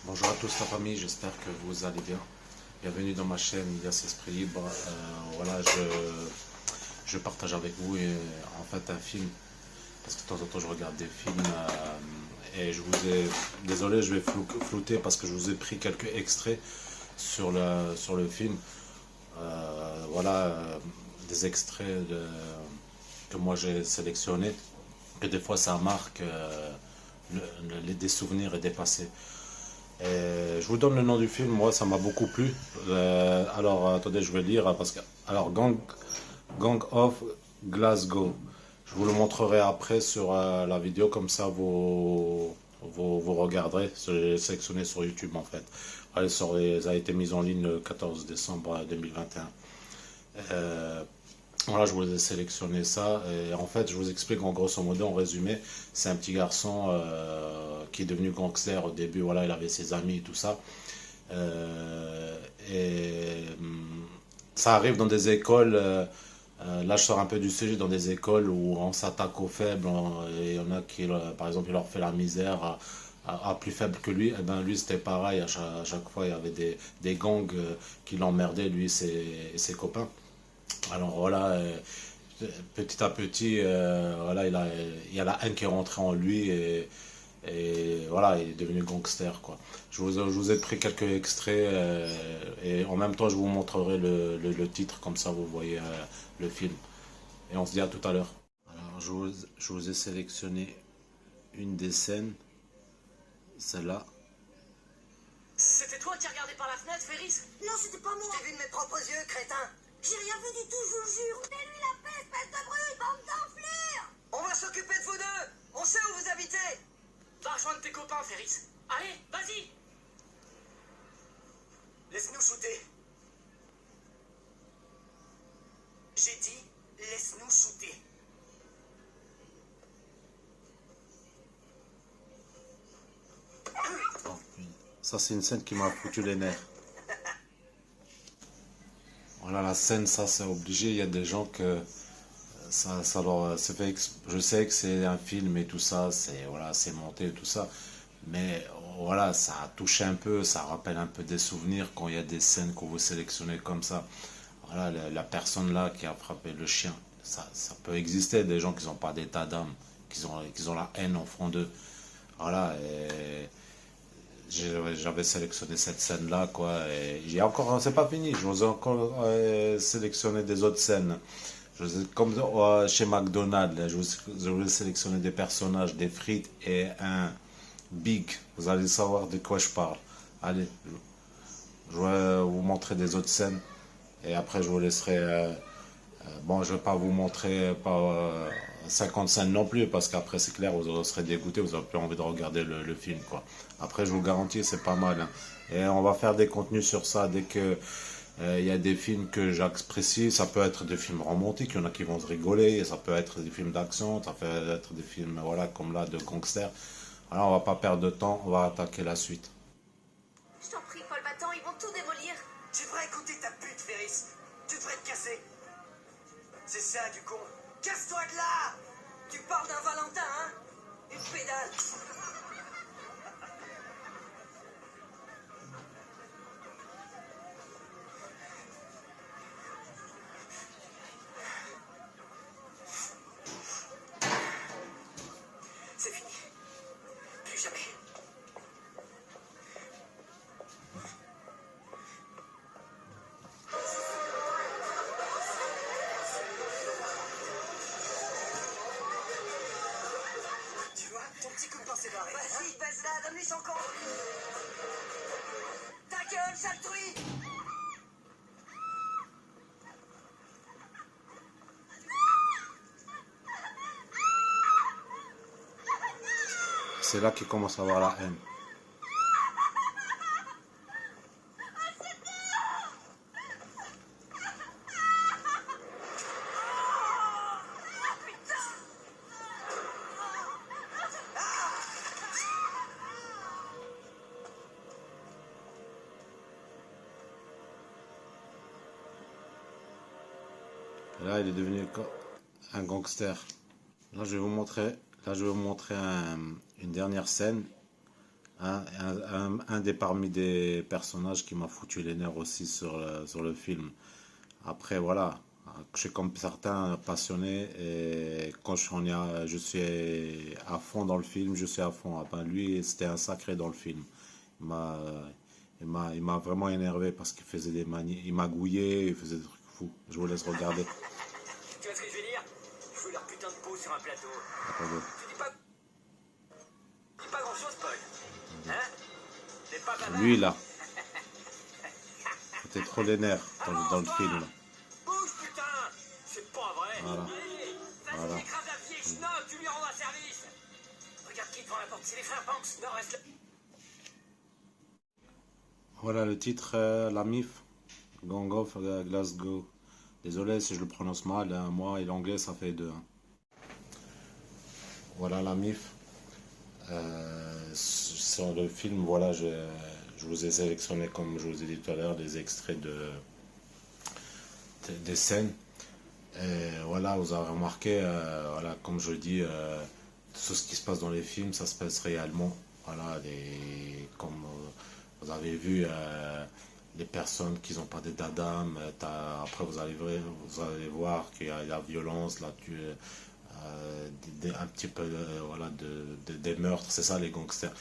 Bonjour à tous la famille, j'espère que vous allez bien. Bienvenue dans ma chaîne Ilias Esprit Libre. Voilà, je partage avec vous en fait un film, parce que de temps en temps je regarde des films et je vous ai, désolé je vais flouter parce que je vous ai pris quelques extraits sur le film. Voilà, des extraits que moi j'ai sélectionnés, que des fois ça marque des souvenirs et des passés. Je vous donne le nom du film, moi ça m'a beaucoup plu. Alors attendez, je vais lire parce que. Alors Gang of Glasgow. Je vous le montrerai après sur la vidéo, comme ça vous regarderez. J'ai sélectionné sur YouTube en fait. Allez, ça a été mis en ligne le 14 décembre 2021. Voilà, je vous ai sélectionné ça. Et en fait, je vous explique en grosso modo, en résumé, c'est un petit garçon qui est devenu gangster au début. Voilà, il avait ses amis et tout ça. Euh, et ça arrive dans des écoles. Là, je sors un peu du sujet, dans des écoles où on s'attaque aux faibles. Et il y en a qui, par exemple, il leur fait la misère à plus faible que lui. Et ben lui, c'était pareil. À chaque fois, il y avait des gangs qui l'emmerdaient, lui et ses copains. Alors voilà, petit à petit, voilà, il y a la haine qui est rentrée en lui et voilà, il est devenu gangster, quoi. Je vous ai pris quelques extraits et en même temps, je vous montrerai le titre, comme ça vous voyez le film. Et on se dit à tout à l'heure. Alors, je vous ai sélectionné une des scènes, celle-là. C'était toi qui regardais par la fenêtre, Ferris? Non, c'était pas moi. Je t'ai vu de mes propres yeux, crétin. J'ai rien vu du tout, je vous le jure. C'est lui la paix, espèce de brute, bande d'enflures. On va s'occuper de vous deux. On sait où vous habitez. Va rejoindre tes copains, Ferris. Allez, vas-y. Laisse-nous shooter. J'ai dit, laisse-nous shooter. Oh, ça, c'est une scène qui m'a foutu les nerfs. Voilà, la scène, ça, c'est obligé. Il y a des gens que ça leur c'est fait. Je sais que c'est un film et tout ça, c'est voilà, c'est monté et tout ça, mais voilà, ça a touché un peu, ça rappelle un peu des souvenirs quand il y a des scènes qu'on vous sélectionnez comme ça. Voilà, la personne là qui a frappé le chien, ça peut exister, des gens qui n'ont pas d'état d'âme, qui ont la haine au fond d'eux. Voilà, et j'avais sélectionné cette scène-là, quoi. Et il y a encore, c'est pas fini. Je vous ai encore sélectionné des autres scènes. Comme chez McDonald's, je vous ai sélectionné des personnages, des frites et un big. Vous allez savoir de quoi je parle. Allez, je vais vous montrer des autres scènes et après je vous laisserai. Bon, je vais pas vous montrer pas 50 scènes non plus parce qu'après c'est clair, vous serez dégoûté, vous n'aurez plus envie de regarder le film, quoi. Après, je vous garantis, c'est pas mal, hein. Et on va faire des contenus sur ça dès que il y a des films que j'apprécie. Ça peut être des films romantiques, il y en a qui vont se rigoler, ça peut être des films d'action, ça peut être des films voilà comme là de gangsters. Alors on va pas perdre de temps, on va attaquer la suite. Je t'en prie, Paul Battant, ils vont tout démolir. Tu devrais écouter ta pute, Ferris. Tu devrais te casser. C'est ça, du con. Casse-toi de là. Tu parles d'un Valentin, hein? Une pédale. C'est fini. Plus jamais. Tu vois, ton petit copain s'est barré. Vas-y, baise-la, donne-lui son camp. Ta gueule, sale truie. C'est là qu'il commence à avoir la haine. Et là, il est devenu un gangster. Là, je vais vous montrer. Là, je vais vous montrer une dernière scène. un des parmi des personnages qui m'a foutu les nerfs aussi sur le film. Après, voilà, je suis comme certains passionné et quand je suis à fond dans le film, je suis à fond. Ah ben, lui, c'était un sacré dans le film. Il m'a, il m'a vraiment énervé parce qu'il faisait des manies, il magouillait, il faisait des trucs fous. Je vous laisse regarder. Tu vois ce que je veux dire? Je veux leur putain de peau sur un plateau. Attendez. Tu dis pas grand-chose, Paul. Hein? T'es pas bavard. Lui, là, c'était trop les nerfs dans le film. Là. Bouge, putain! C'est pas vrai! Voilà. Vas-y, Voilà. écrase la vieille schnock, tu lui rendras service! Regarde qui est devant la porte, c'est les frères Banks. Non, reste là. Voilà le titre, la MIF, Gang of Glasgow. Désolé si je le prononce mal, hein, moi et l'anglais ça fait deux. Hein. Voilà la MIF. Sur le film, voilà, je vous ai sélectionné, comme je vous ai dit tout à l'heure, des extraits des scènes. Et voilà, vous avez remarqué, voilà, comme je dis, tout ce qui se passe dans les films, ça se passe réellement. Voilà, comme vous avez vu, les personnes qui n'ont pas d'état d'âme, après vous allez voir qu'il y a la violence, un petit peu voilà, des meurtres, c'est ça les gangsters.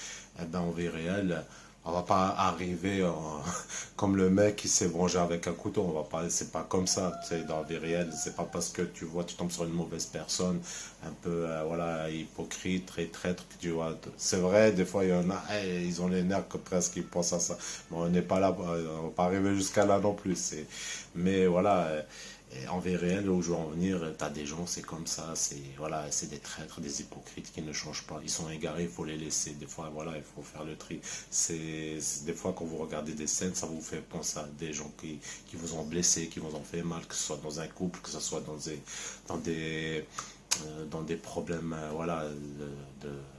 Eh ben, en vie réelle, on va pas arriver comme le mec qui s'est vengé avec un couteau, on va pas, c'est pas comme ça, tu sais, dans la vie réelle, c'est pas parce que tu vois, tu tombes sur une mauvaise personne, un peu, voilà, hypocrite, très traître, que tu vois, c'est vrai, des fois, il y en a, ils ont les nerfs que presque, ils pensent à ça, mais on n'est pas là, on va pas arriver jusqu'à là non plus, mais voilà, et en vie réelle, où je veux en venir, t'as des gens, c'est comme ça, voilà, c'est des traîtres, des hypocrites qui ne changent pas. Ils sont égarés, il faut les laisser. Des fois, voilà, il faut faire le tri. Des fois, quand vous regardez des scènes, ça vous fait penser à des gens qui vous ont blessé, qui vous ont fait mal, que ce soit dans un couple, que ce soit dans des problèmes, voilà,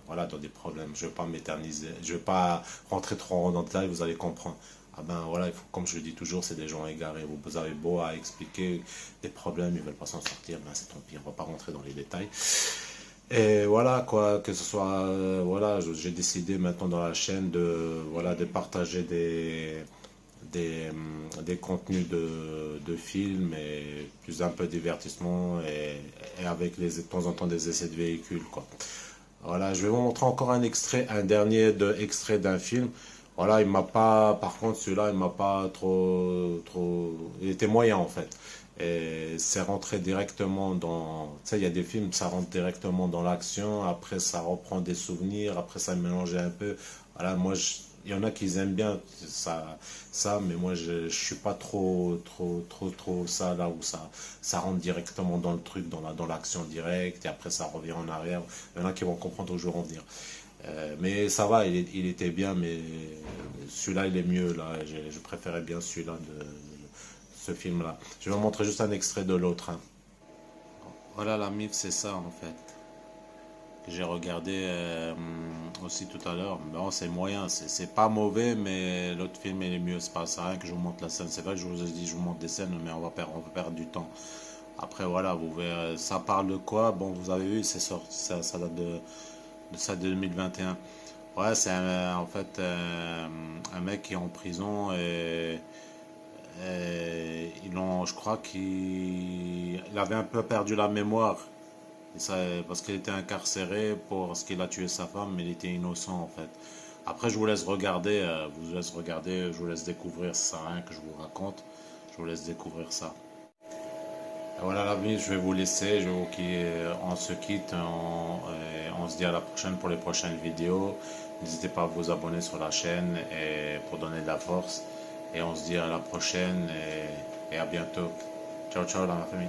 voilà, dans des problèmes. Je ne vais pas m'éterniser, je ne vais pas rentrer trop dans le détail, vous allez comprendre. Ah ben voilà, comme je le dis toujours, c'est des gens égarés. Vous avez beau à expliquer des problèmes, ils ne veulent pas s'en sortir, ben c'est tant pis, on ne va pas rentrer dans les détails. Et voilà, quoi, que ce soit, voilà, j'ai décidé maintenant dans la chaîne voilà, de partager des contenus de films et plus un peu de divertissement et avec de temps en temps des essais de véhicules, quoi. Voilà, je vais vous montrer encore un dernier extrait d'un film. Voilà, il m'a pas, par contre, celui-là, il m'a pas il était moyen en fait. Et c'est rentré directement tu sais, il y a des films, ça rentre directement dans l'action, après ça reprend des souvenirs, après ça mélange un peu. Voilà, il y en a qui aiment bien mais moi je suis pas trop ça là où ça rentre directement dans le truc, dans l'action directe, et après ça revient en arrière. Il y en a qui vont comprendre où je veux en venir. Mais ça va, il était bien, mais celui-là il est mieux là. Je préférais bien celui-là ce film-là. Je vais vous montrer juste un extrait de l'autre. Hein. Voilà la MIF, c'est ça en fait. Que j'ai regardé aussi tout à l'heure. Bon, c'est moyen, c'est pas mauvais, mais l'autre film il est mieux. C'est pas ça, rien que je vous montre la scène. C'est vrai que je vous ai dit je vous montre des scènes, mais on va perdre du temps. Après voilà, vous verrez. Ça parle de quoi? Bon, vous avez vu, c'est sorti, ça date de 2021. Ouais, c'est en fait un mec qui est en prison et je crois qu'il avait un peu perdu la mémoire. Et ça, parce qu'il était incarcéré parce qu'il a tué sa femme, mais il était innocent en fait. Après, je vous laisse regarder, je vous laisse découvrir, ça sert à rien que je vous raconte, je vous laisse découvrir ça. Et voilà l'avenir, je vais vous laisser, on se quitte, on se dit à la prochaine pour les prochaines vidéos. N'hésitez pas à vous abonner sur la chaîne et pour donner de la force. Et on se dit à la prochaine et à bientôt. Ciao ciao la famille.